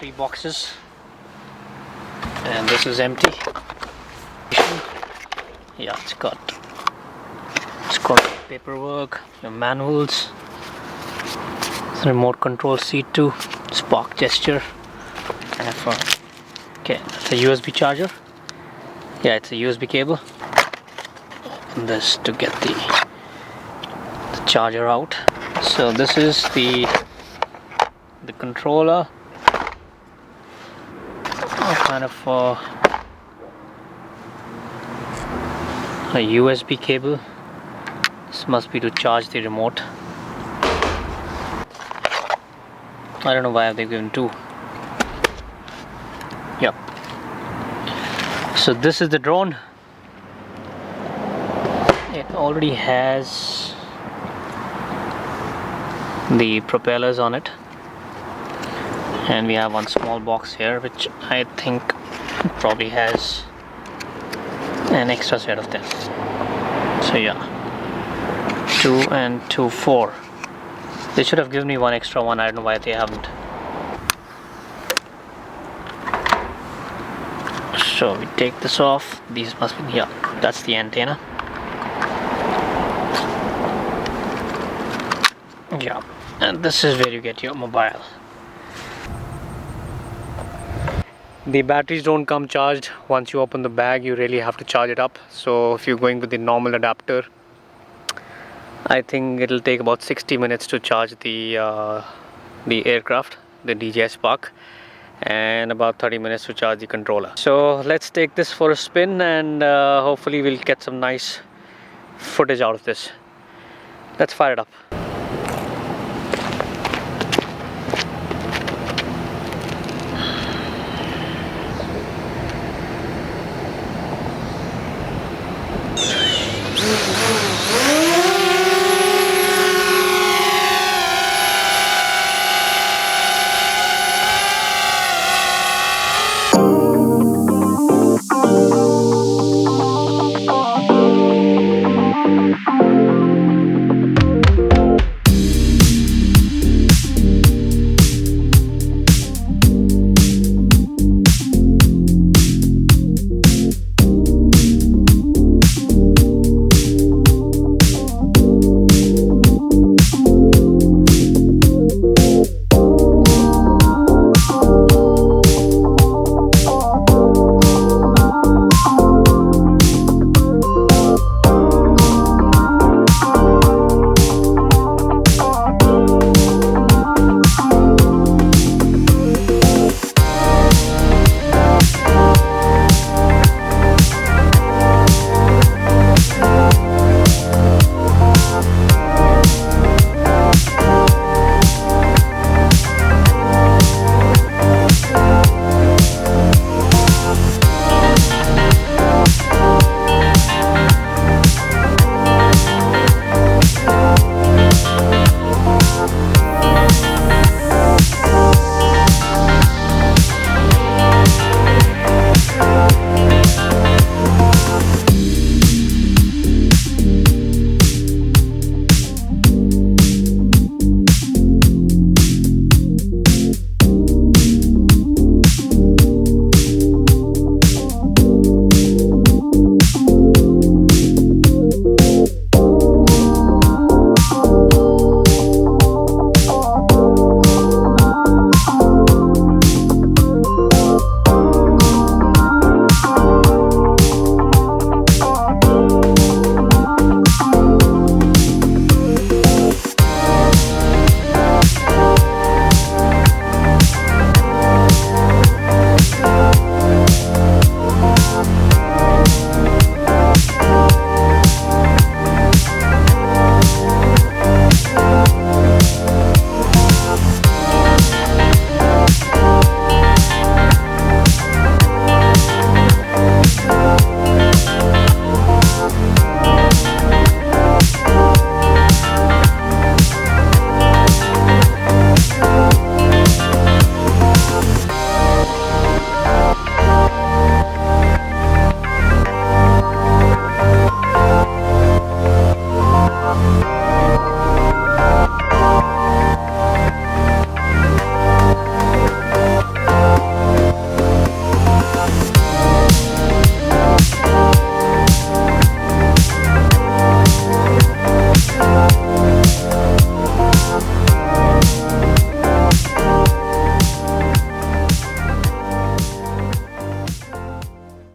3 boxes, and this is empty. Yeah, it's got paperwork, your manuals, remote control seat too, spark gesture, and okay, it's a USB charger. Yeah, it's a USB cable. Open this to get the charger out. So this is the controller, kind of a USB cable. This must be to charge the remote. I don't know why have they given 2. Yep. So this is the drone. It already has the propellers on it, and we have one small box here which I think probably has an extra set of them. So yeah, 2 and 2, 4. They should have given me one extra one. I don't know why they haven't. So we take this off. These must be, yeah, that's the antenna. Yeah, and this is where you get your mobile. The batteries don't come charged. Once you open the bag, you really have to charge it up. So if you're going with the normal adapter, I think it'll take about 60 minutes to charge the aircraft, the DJI Spark, and about 30 minutes to charge the controller. So let's take this for a spin, and hopefully we'll get some nice footage out of this. Let's fire it up.